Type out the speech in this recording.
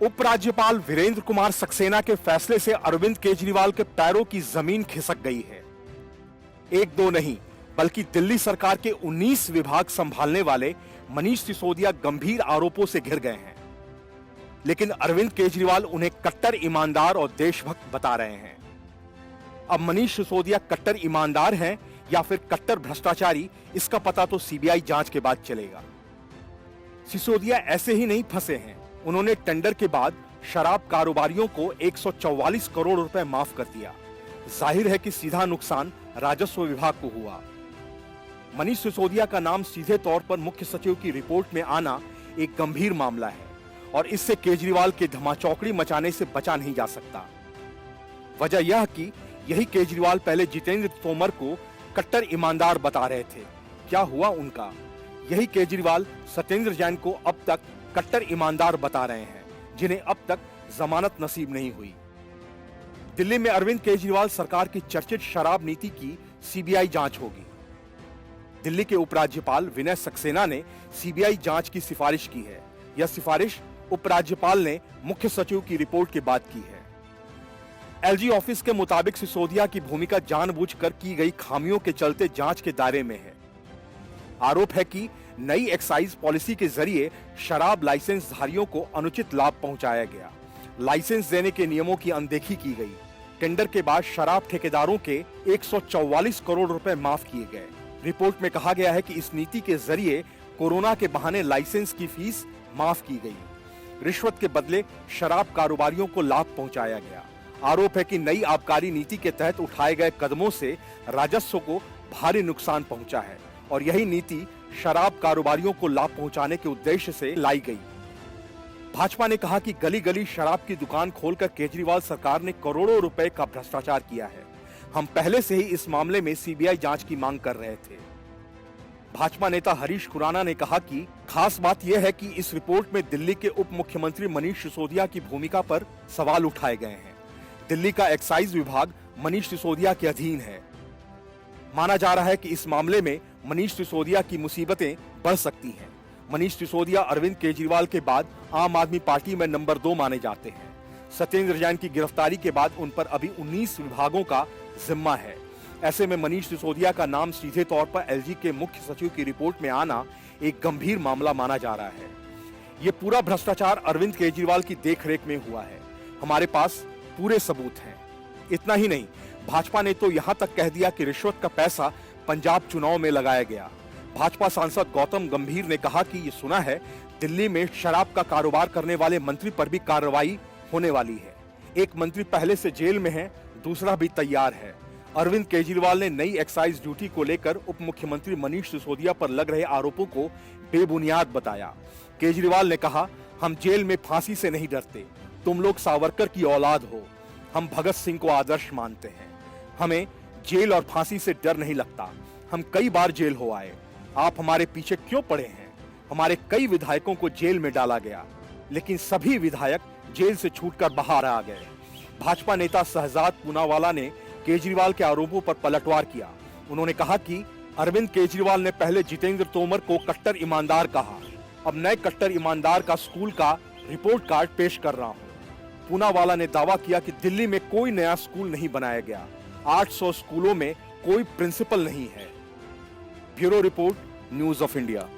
उपराज्यपाल वीरेंद्र कुमार सक्सेना के फैसले से अरविंद केजरीवाल के पैरों की जमीन खिसक गई है। एक दो नहीं बल्कि दिल्ली सरकार के 19 विभाग संभालने वाले मनीष सिसोदिया गंभीर आरोपों से घिर गए हैं, लेकिन अरविंद केजरीवाल उन्हें कट्टर ईमानदार और देशभक्त बता रहे हैं। अब मनीष सिसोदिया कट्टर ईमानदार हैं या फिर कट्टर भ्रष्टाचारी, इसका पता तो सीबीआई जांच के बाद चलेगा। सिसोदिया ऐसे ही नहीं फंसे हैं। उन्होंने टेंडर के बाद शराब कारोबारियों को 144 करोड़ रुपए माफ कर दिया। जाहिर है कि सीधा नुकसान राजस्व विभाग को हुआ। मनीष सिसोदिया का नाम सीधे तौर पर मुख्य सचिव की रिपोर्ट में आना एक गंभीर मामला है और इससे केजरीवाल के धमाचौकड़ी मचाने से बचा नहीं जा सकता। वजह यह कि यही केजरीवाल पहले जितेंद्र तोमर को कट्टर ईमानदार बता रहे थे। क्या हुआ उनका? यही केजरीवाल सत्येंद्र जैन को अब तक कट्टर ईमानदार बता रहे हैं, जिन्हें अब तक जमानत नसीब नहीं हुई। दिल्ली में अरविंद केजरीवाल सरकार की चर्चित शराब नीति की सीबीआई जांच होगी। दिल्ली के उपराज्यपाल विनय सक्सेना ने सीबीआई जांच की सिफारिश की है। यह सिफारिश उपराज्यपाल ने मुख्य सचिव की रिपोर्ट के बाद की है। एलजी ऑफिस के मुताबिक सिसोदिया की भूमिका जानबूझकर की गई खामियों के चलते जांच के दायरे में है। आरोप है कि नई एक्साइज पॉलिसी के जरिए शराब लाइसेंस धारियों को अनुचित लाभ पहुंचाया गया। लाइसेंस देने के नियमों की अनदेखी की गई। टेंडर के बाद शराब ठेकेदारों के 144 करोड़ रुपए माफ किए गए। रिपोर्ट में कहा गया है कि इस नीति के जरिए कोरोना के बहाने लाइसेंस की फीस माफ की गई। रिश्वत के बदले शराब कारोबारियों को लाभ पहुंचाया गया। आरोप है कि नई आबकारी नीति के तहत उठाए गए कदमों से राजस्व को भारी नुकसान पहुंचा है और यही नीति शराब कारोबारियों को लाभ पहुंचाने के उद्देश्य से लाई गई। भाजपा ने कहा कि गली गली शराब की दुकान खोलकर केजरीवाल सरकार ने करोड़ों रुपए का भ्रष्टाचार किया है। हम पहले से ही इस मामले में सीबीआई जांच की मांग कर रहे थे। भाजपा नेता हरीश खुराना ने कहा कि खास बात यह है कि इस रिपोर्ट में दिल्ली के उप मुख्यमंत्री मनीष सिसोदिया की भूमिका पर सवाल उठाए गए हैं। दिल्ली का एक्साइज विभाग मनीष सिसोदिया के अधीन है। माना जा रहा है कि इस मामले में मनीष सिसोदिया की मुसीबतें बढ़ सकती हैं। मनीष सिसोदिया अरविंद केजरीवाल के बाद आम आदमी पार्टी में नंबर 2 माने जाते हैं। सत्येंद्र जैन की गिरफ्तारी के बाद उन पर अभी 19 विभागों का जिम्मा है। ऐसे में मनीष सिसोदिया का नाम सीधे तौर पर एलजी के मुख्य सचिव की रिपोर्ट में आना एक गंभीर मामला माना जा रहा है। ये पूरा भ्रष्टाचार अरविंद केजरीवाल की देखरेख में हुआ है। हमारे पास पूरे सबूत हैं। इतना ही नहीं, भाजपा ने तो यहां तक कह दिया कि रिश्वत का पैसा पंजाब चुनाव में लगाया गया। भाजपा सांसद गौतम गंभीर ने कहा कि ये सुना है दिल्ली में शराब का कारोबार करने वाले मंत्री पर भी कार्रवाई होने वाली है। एक मंत्री पहले से जेल में है, दूसरा भी तैयार है। अरविंद केजरीवाल ने नई एक्साइज ड्यूटी को लेकर उप मुख्यमंत्री मनीष सिसोदिया पर लग रहे आरोपों को बेबुनियाद बताया। केजरीवाल ने कहा, हम जेल में फांसी से नहीं डरते। तुम लोग सावरकर की औलाद हो। हम भगत सिंह को आदर्श मानते हैं। हमें जेल और फांसी से डर नहीं लगता। हम कई बार जेल हो आए। आप हमारे पीछे क्यों पड़े हैं? हमारे कई विधायकों को जेल में डाला गया, लेकिन सभी विधायक जेल से छूटकर बाहर आ गए। भाजपा नेता शहजाद पूनावाला ने केजरीवाल के आरोपों पर पलटवार किया। उन्होंने कहा कि अरविंद केजरीवाल ने पहले जितेंद्र तोमर को कट्टर ईमानदार कहा, अब नए कट्टर ईमानदार का स्कूल का रिपोर्ट कार्ड पेश कर रहा हूं। पूनावाला ने दावा किया कि दिल्ली में कोई नया स्कूल नहीं बनाया गया। 800 स्कूलों में कोई प्रिंसिपल नहीं है। Bureau report, news of India.